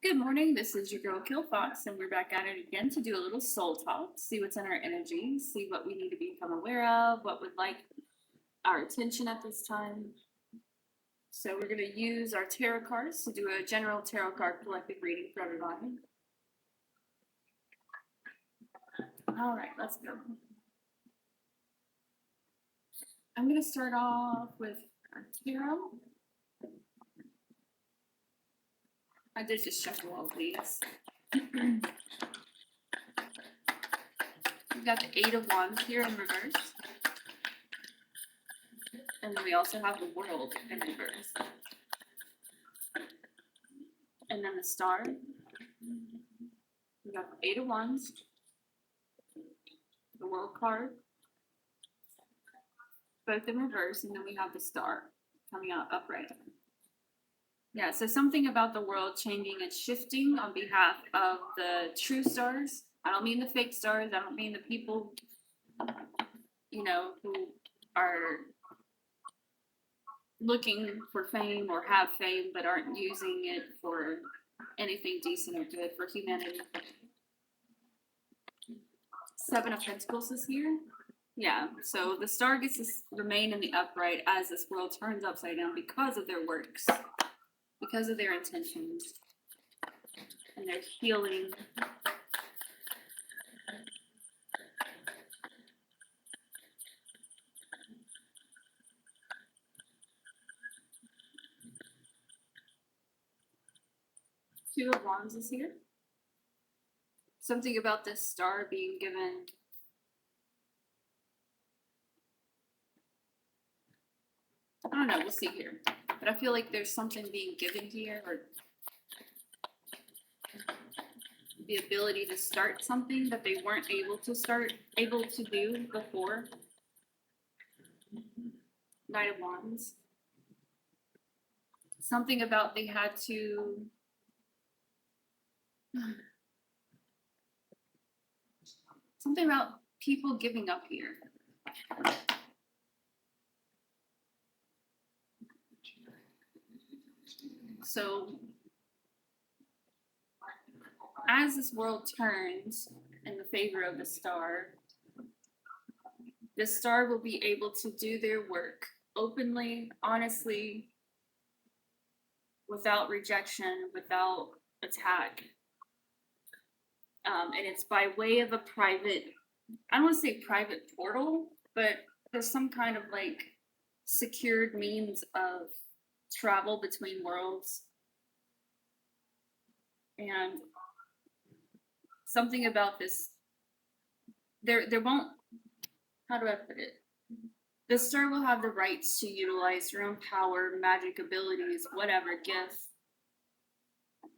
Good morning, this is your girl Kilfox, and we're back at it again to do a little soul talk, see what's in our energy, see what we need to become aware of, what would like our attention at this time. So we're going to use our tarot cards to do a general tarot card collective reading for everybody. All right, let's go. I'm going to start off with our tarot. I did just shuffle all these. We've got the Eight of Wands here in reverse. And then we also have the World in reverse. And then the Star. We got the Eight of Wands. The World card. Both in reverse. And then we have the Star coming out upright. Yeah, so something about the world changing and shifting on behalf of the true stars. I don't mean the fake stars. I don't mean the people, who are looking for fame or have fame but aren't using it for anything decent or good for humanity. Seven of Pentacles is here. Yeah, so the star gets to remain in the upright as this world turns upside down because of their works. Because of their intentions and their healing. Two of Wands is here. Something about this star being given I don't know, we'll see here. But I feel like there's something being given here, or the ability to start something that they weren't able to do before. Knight of Wands. Something about they had to something about people giving up here. So as this world turns in the favor of the star will be able to do their work openly, honestly, without rejection, without attack. And it's by way of a private, I don't want to say private portal, but there's some kind of like secured means of travel between worlds. And something about this, there won't, how do I put it? The star will have the rights to utilize your own power, magic abilities, whatever, gifts.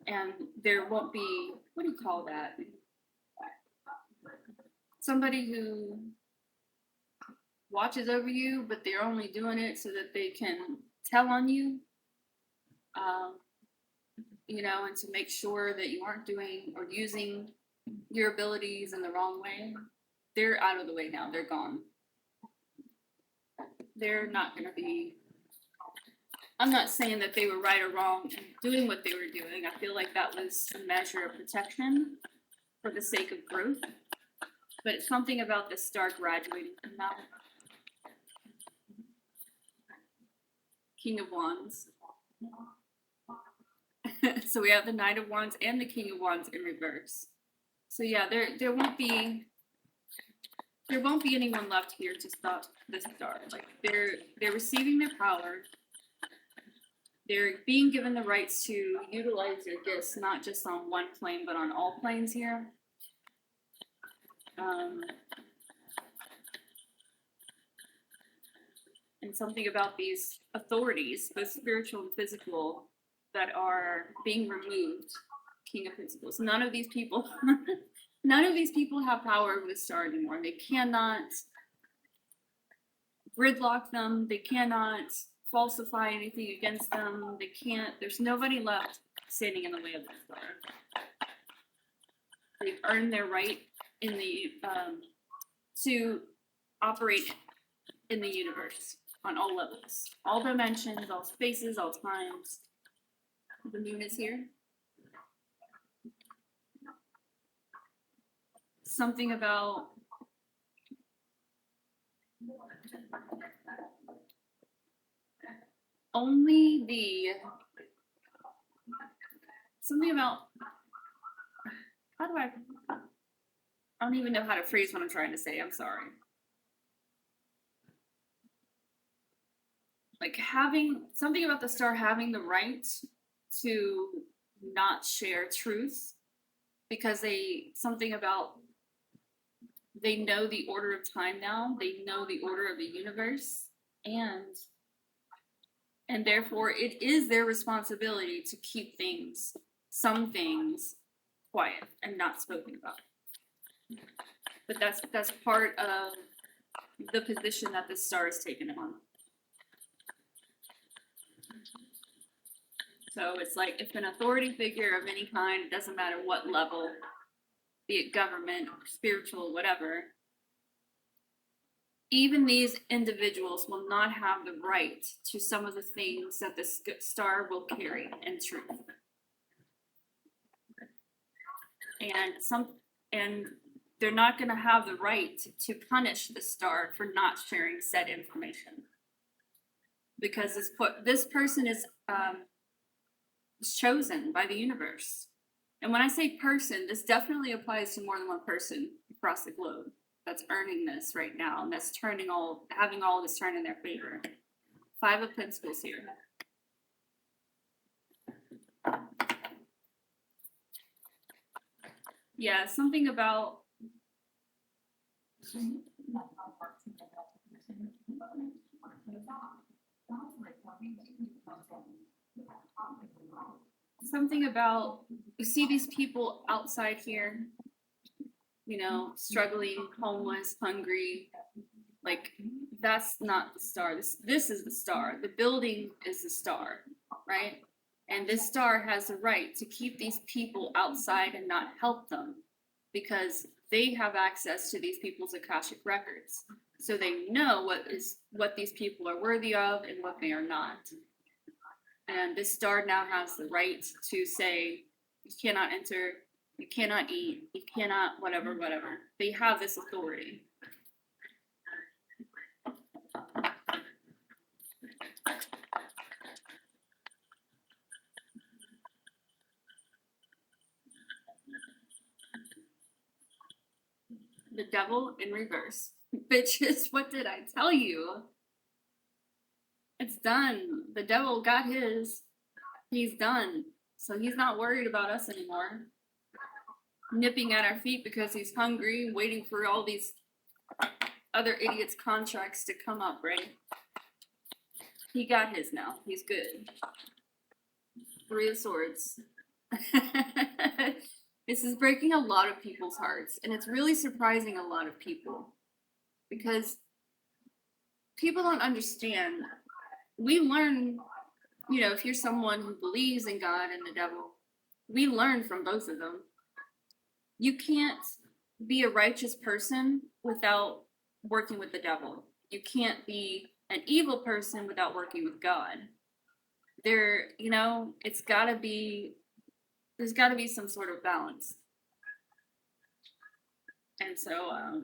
And there won't be, what do you call that? Somebody who watches over you, but they're only doing it so that they can tell on you. And to make sure that you aren't doing or using your abilities in the wrong way. They're out of the way now. They're gone. They're not going to be. I'm not saying that they were right or wrong in doing what they were doing. I feel like that was a measure of protection for the sake of growth. But it's something about the star graduating from that. King of Wands. So we have the Knight of Wands and the King of Wands in reverse. So yeah, there won't be anyone left here to stop the star. Like they're receiving their power. They're being given the rights to utilize their gifts, not just on one plane, but on all planes here. And something about these authorities, both spiritual and physical, that are being removed. King of Pentacles. None of these people have power over the star anymore. They cannot gridlock them. They cannot falsify anything against them. They can't. There's nobody left standing in the way of the star. They've earned their right in the to operate in the universe on all levels, all dimensions, all spaces, all times. The moon is here. something about only the, something about, how do I don't even know how to phrase what I'm trying to say. I'm sorry. Like having something about the star having the right to not share truth because something about they know the order of time now, they know the order of the universe, and therefore it is their responsibility to keep some things quiet and not spoken about. But that's part of the position that the star is taken on. So it's like if an authority figure of any kind, it doesn't matter what level, be it government, spiritual, whatever, even these individuals will not have the right to some of the things that the star will carry in truth. And they're not going to have the right to punish the star for not sharing said information. Because this person is chosen by the universe. And when I say person, this definitely applies to more than one person across the globe that's earning this right now, and that's having all this turn in their favor. 5 of Pentacles here. Yeah, something about you see these people outside here, you know, struggling, homeless, hungry. Like, that's not the star. This is the star. The building is the star, right? And this star has the right to keep these people outside and not help them because they have access to these people's Akashic records. So they know what these people are worthy of and what they are not. And this star now has the right to say, you cannot enter, you cannot eat, you cannot whatever. They have this authority. The devil in reverse. Bitches, what did I tell you? It's done. The devil got his. He's done. So he's not worried about us anymore. Nipping at our feet because he's hungry, waiting for all these other idiots' contracts to come up, right? He got his now. He's good. 3 of Swords. This is breaking a lot of people's hearts, and it's really surprising a lot of people because people don't understand. We learn, you know, if you're someone who believes in God and the devil, we learn from both of them. You can't be a righteous person without working with the devil. You can't be an evil person without working with God. You know, there's got to be some sort of balance. And so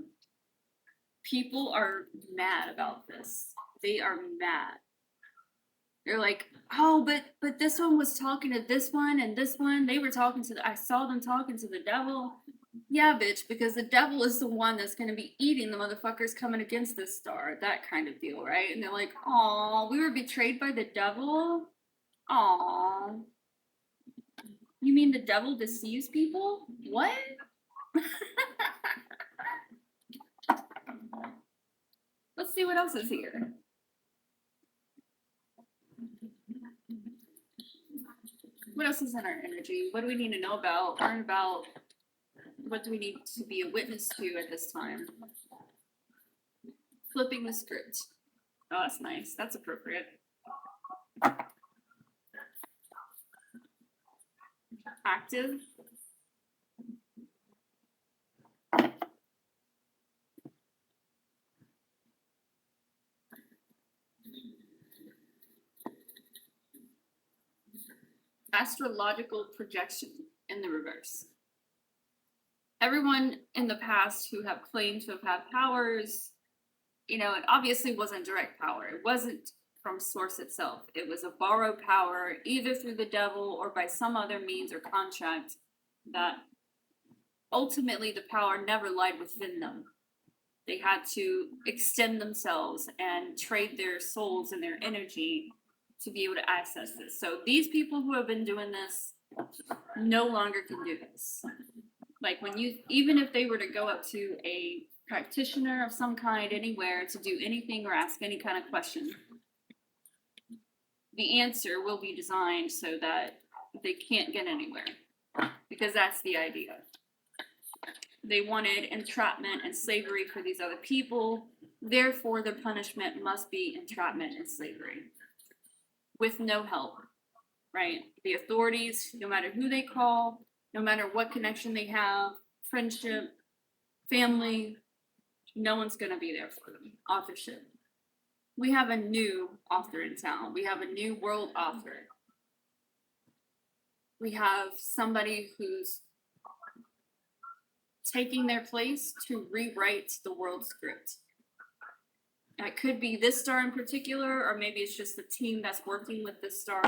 people are mad about this. They are mad. They're like, oh, but this one was talking to this one and this one. They were talking to I saw them talking to the devil. Yeah, bitch, because the devil is the one that's going to be eating the motherfuckers coming against this star. That kind of deal, right? And they're like, aw, we were betrayed by the devil? Aw. You mean the devil deceives people? What? Let's see what else is here. What else is in our energy? What do we need to know about? Learn about. What do we need to be a witness to at this time? Flipping the script. Oh, that's nice. That's appropriate. Active. Astrological projection in the reverse. everyone in the past who have claimed to have had powers, you know, it obviously wasn't direct power. It wasn't from source itself. It was a borrowed power, either through the devil or by some other means or contract that ultimately the power never lied within them. They had to extend themselves and trade their souls and their energy to be able to access this. So these people who have been doing this no longer can do this. Like when you, even if they were to go up to a practitioner of some kind anywhere to do anything or ask any kind of question, the answer will be designed so that they can't get anywhere, because that's the idea. They wanted entrapment and slavery for these other people, therefore the punishment must be entrapment and slavery with no help, right? The authorities, no matter who they call, no matter what connection they have, friendship, family, no one's going to be there for them. Authorship. We have a new author in town. We have a new world author. We have somebody who's taking their place to rewrite the world script. It could be this star in particular, or maybe it's just the team that's working with this star.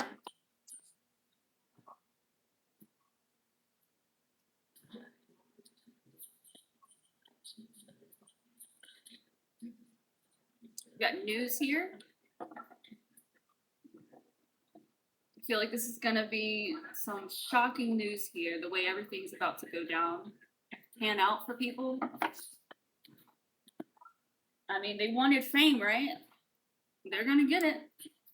We got news here. I feel like this is gonna be some shocking news here, the way everything's about to go down, pan out for people. I mean, they wanted fame, right? They're gonna get it.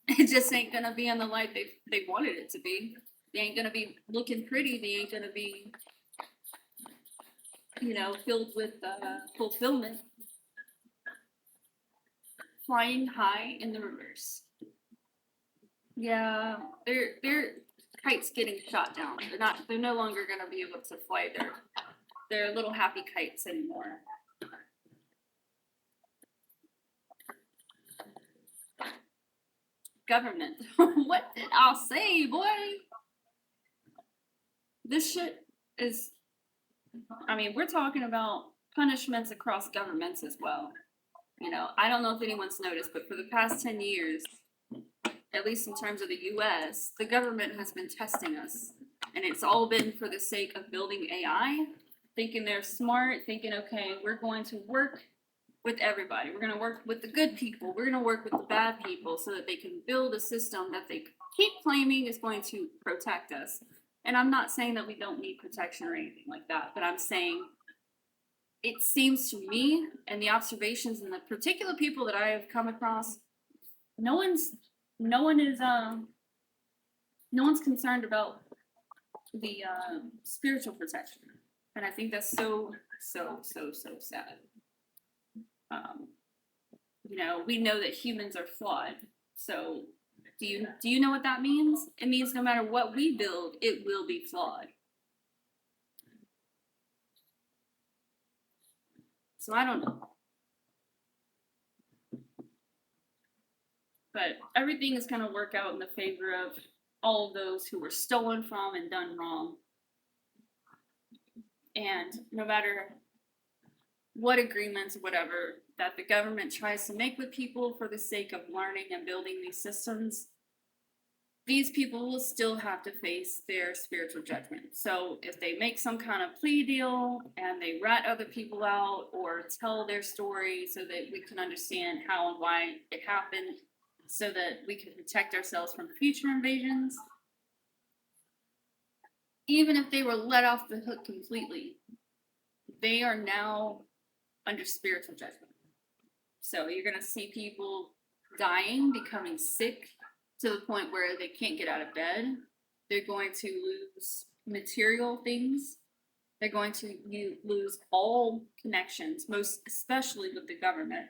It just ain't gonna be in the light they wanted it to be. They ain't gonna be looking pretty. They ain't gonna be, you know, filled with fulfillment. Flying high in the reverse. Yeah, their kites getting shot down. They're no longer gonna be able to fly their little happy kites anymore. Government. What did I say, boy? This shit is, I mean, we're talking about punishments across governments as well. You know, I don't know if anyone's noticed, but for the past 10 years, at least in terms of the US, the government has been testing us. And it's all been for the sake of building AI, thinking they're smart, thinking, okay, we're going to work with everybody. We're going to work with the good people. We're going to work with the bad people so that they can build a system that they keep claiming is going to protect us. And I'm not saying that we don't need protection or anything like that, but I'm saying it seems to me, and the observations and the particular people that I have come across, no one's concerned about the spiritual protection. And I think that's so sad. You know, we know that humans are flawed. So do you know what that means? It means no matter what we build, it will be flawed. So I don't know. But everything is going to work out in the favor of all of those who were stolen from and done wrong. And no matter what agreements, whatever, that the government tries to make with people for the sake of learning and building these systems, these people will still have to face their spiritual judgment. So if they make some kind of plea deal and they rat other people out or tell their story so that we can understand how and why it happened, so that we can protect ourselves from future invasions, even if they were let off the hook completely, they are now under spiritual judgment. So you're going to see people dying, becoming sick to the point where they can't get out of bed. They're going to lose material things. They're going to lose all connections, most especially with the government,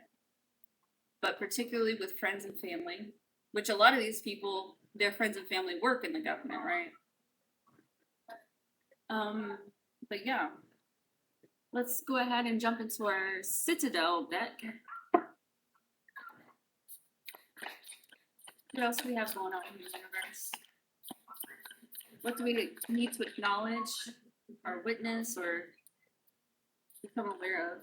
but particularly with friends and family, which a lot of these people, their friends and family work in the government, right? But yeah, let's go ahead and jump into our Citadel deck. What else do we have going on in the universe? What do we need to acknowledge or witness or become aware of.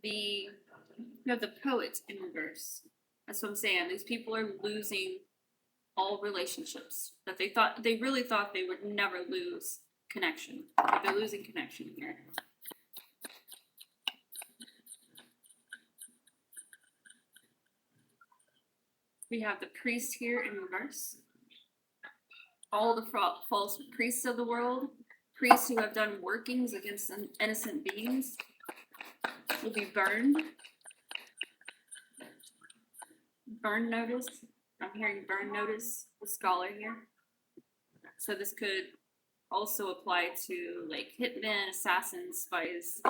You have the poet in reverse. That's what I'm saying. These people are losing all relationships that they really thought they would never lose connection. But they're losing connection here. We have the priest here in reverse. All the false priests of the world, priests who have done workings against innocent beings, will be burned. Burn notice. I'm hearing burn notice, the scholar here. So this could also apply to like hitmen, assassins, spies.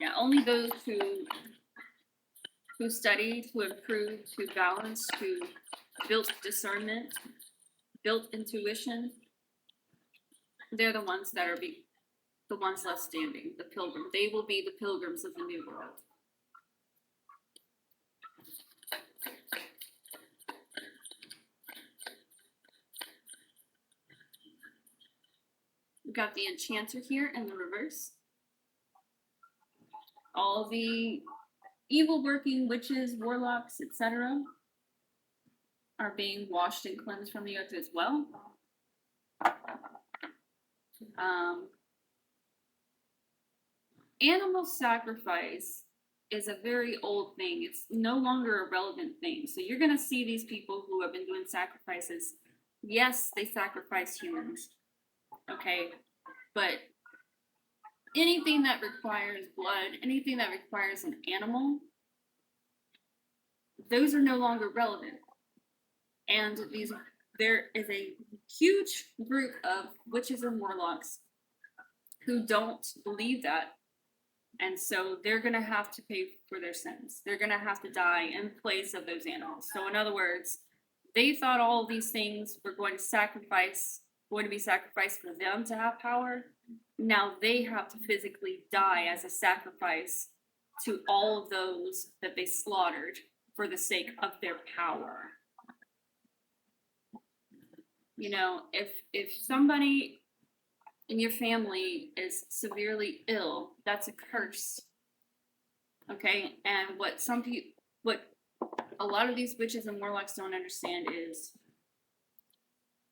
Yeah, only those who studied, who improved, who balanced, who built discernment, built intuition, they're the ones that are the ones left standing, the pilgrim. They will be the pilgrims of the new world. We've got the enchanter here in the reverse. All the evil working witches, warlocks, etc. are being washed and cleansed from the earth as well. Animal sacrifice is a very old thing. It's no longer a relevant thing. So you're going to see these people who have been doing sacrifices. Yes, they sacrifice humans. Okay. But anything that requires blood, anything that requires an animal, those are no longer relevant. And there is a huge group of witches and warlocks who don't believe that. And so they're going to have to pay for their sins. They're going to have to die in place of those animals. So in other words, they thought all of these things were going to be sacrificed for them to have power. Now they have to physically die as a sacrifice to all of those that they slaughtered for the sake of their power. You know, if somebody in your family is severely ill, that's a curse. Okay? And what a lot of these witches and warlocks don't understand is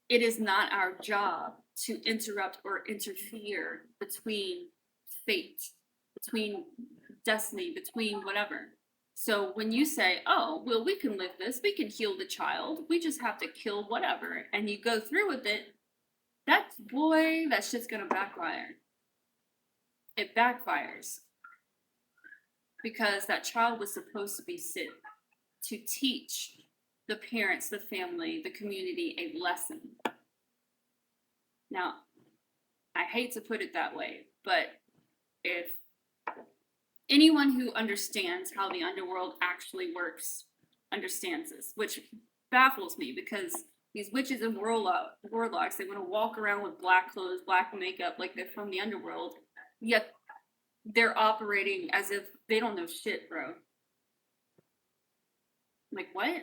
it is not our job to interrupt or interfere between fate, between destiny, between whatever. So when you say, oh, well, we can live this, we can heal the child, we just have to kill whatever, and you go through with it, that shit's gonna backfire. It backfires. Because that child was supposed to be sick to teach the parents, the family, the community a lesson. Now, I hate to put it that way, but if anyone who understands how the underworld actually works understands this, which baffles me because these witches and warlocks, they want to walk around with black clothes, black makeup, like they're from the underworld, yet they're operating as if they don't know shit, bro. Like, what?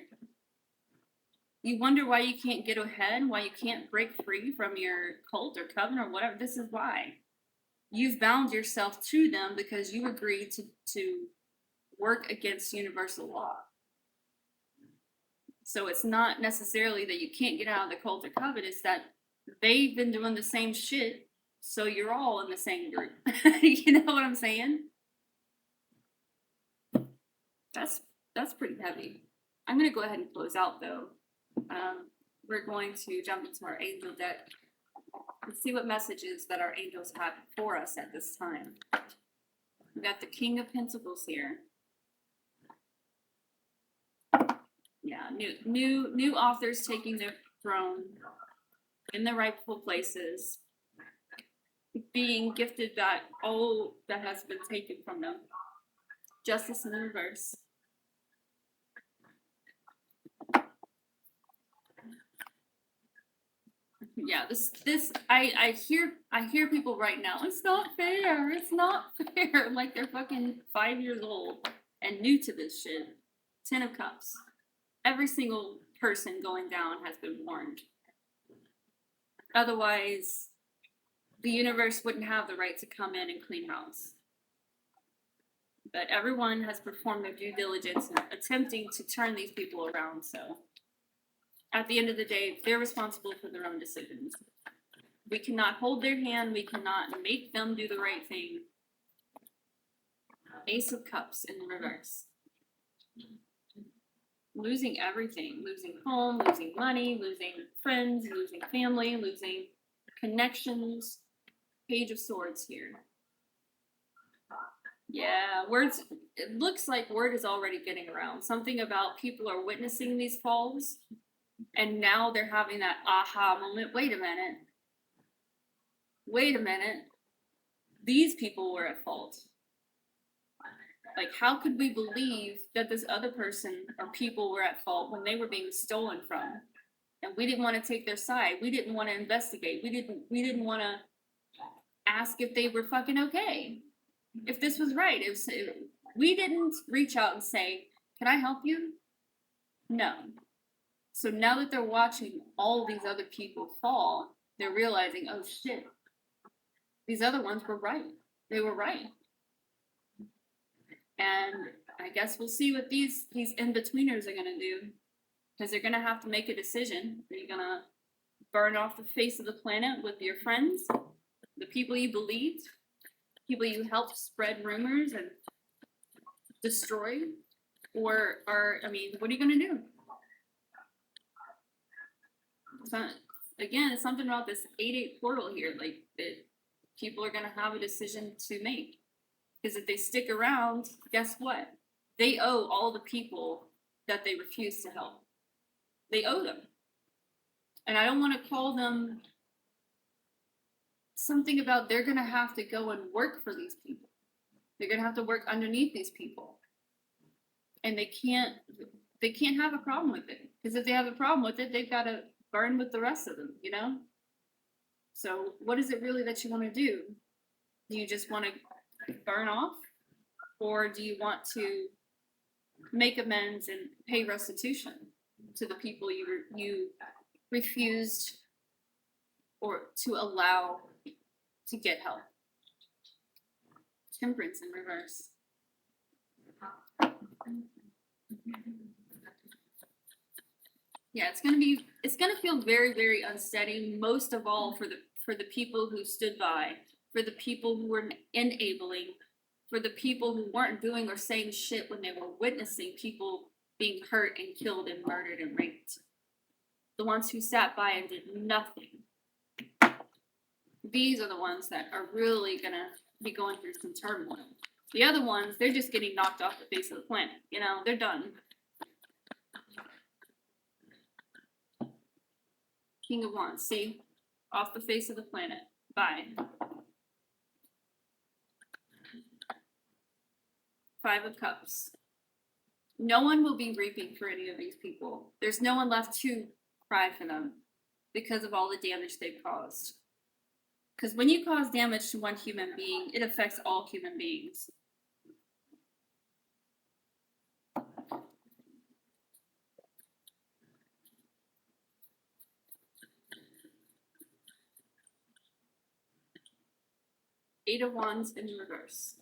You wonder why you can't get ahead, why you can't break free from your cult or coven or whatever. This is why. You've bound yourself to them because you agreed to work against universal law. So it's not necessarily that you can't get out of the cult or coven, it's that they've been doing the same shit, so you're all in the same group. You know what I'm saying? That's pretty heavy. I'm going to go ahead and close out, though. We're going to jump into our angel deck and see what messages that our angels have for us at this time. We got the King of Pentacles here. Yeah, new authors taking their throne in the rightful places, being gifted back all that has been taken from them. Justice in the reverse. Yeah, I hear people right now, it's not fair, like they're fucking 5 years old and new to this shit. 10 of Cups. Every single person going down has been warned. Otherwise, the universe wouldn't have the right to come in and clean house. But everyone has performed their due diligence in attempting to turn these people around. So at the end of the day, they're responsible for their own decisions. We cannot hold their hand. We cannot make them do the right thing. Ace of Cups in reverse. Losing everything. Losing home, losing money, losing friends, losing family, losing connections. Page of Swords here. Yeah, words. It looks like word is already getting around. Something about people are witnessing these falls, and now they're having that aha moment. Wait a minute. Wait a minute. These people were at fault. Like, how could we believe that this other person or people were at fault when they were being stolen from? And we didn't want to take their side. We didn't want to investigate. We didn't want to ask if they were fucking okay. If this was right. We didn't reach out and say, "Can I help you?" No. So now that they're watching all these other people fall, they're realizing, oh shit, these other ones were right. They were right. And I guess we'll see what these in-betweeners are gonna do. Because they're gonna have to make a decision. Are you gonna burn off the face of the planet with your friends? The people you believed? People you helped spread rumors and destroy? Or what are you gonna do? Again, it's something about this 8-8 portal here, like that people are gonna have a decision to make. Because if they stick around, guess what? They owe all the people that they refuse to help. They owe them. And I don't want to call them something about they're gonna have to go and work for these people. They're gonna have to work underneath these people. And they can't have a problem with it. Because if they have a problem with it, they've got to burn with the rest of them, you know? So what is it really that you want to do? Do you just want to burn off? Or do you want to make amends and pay restitution to the people you refused or to allow to get help? Temperance in reverse. Yeah, it's gonna feel very, very unsteady, most of all for the people who stood by, for the people who were enabling, for the people who weren't doing or saying shit when they were witnessing people being hurt and killed and murdered and raped. The ones who sat by and did nothing. These are the ones that are really gonna be going through some turmoil. The other ones, they're just getting knocked off the face of the planet. You know, they're done. King of Wands, see? Off the face of the planet. Bye. Five of Cups. No one will be reaping for any of these people. There's no one left to cry for them because of all the damage they've caused. Because when you cause damage to one human being, it affects all human beings. Eight of Wands in reverse.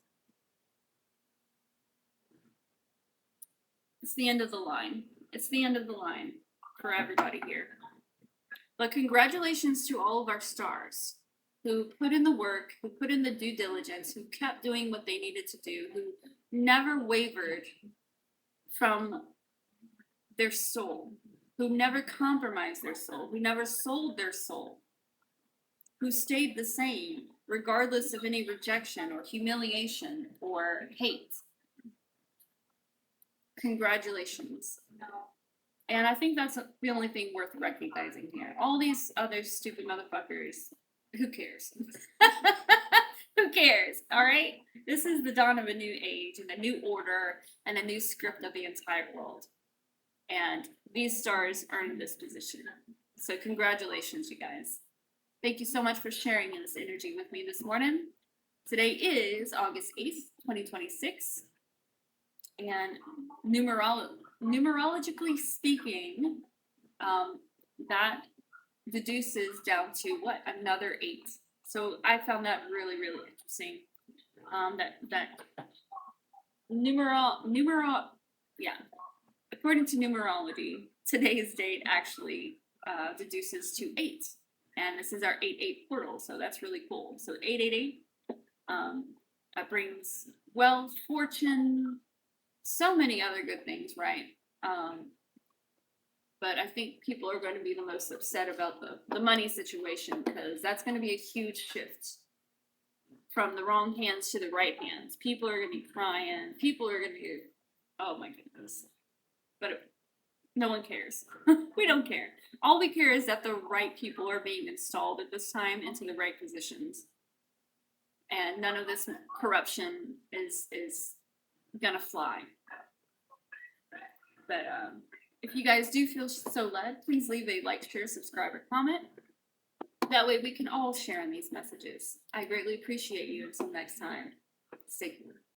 It's the end of the line. It's the end of the line for everybody here. But congratulations to all of our stars who put in the work, who put in the due diligence, who kept doing what they needed to do, who never wavered from their soul, who never compromised their soul, who never sold their soul, who stayed the same regardless of any rejection or humiliation or hate. Congratulations. And I think that's the only thing worth recognizing here. All these other stupid motherfuckers, who cares? Who cares? All right? This is the dawn of a new age and a new order and a new script of the entire world. And these stars earned this position. So congratulations, you guys. Thank you so much for sharing this energy with me this morning. Today is August 8th, 2026. And numerologically speaking, that deduces down to what? Another 8. So I found that really, really interesting. That yeah. According to numerology, today's date actually deduces to 8. And this is our 8-8 portal, so that's really cool. So 888 that brings wealth, fortune, so many other good things, right? But I think people are going to be the most upset about the money situation, because that's going to be a huge shift from the wrong hands to the right hands. People are going to be crying. People are going to be, oh my goodness. But no one cares. We don't care. All we care is that the right people are being installed at this time into the right positions. And none of this corruption is gonna fly. But if you guys do feel so led, please leave a like, share, subscribe, or comment. That way we can all share in these messages. I greatly appreciate you. Until next time, stay cool.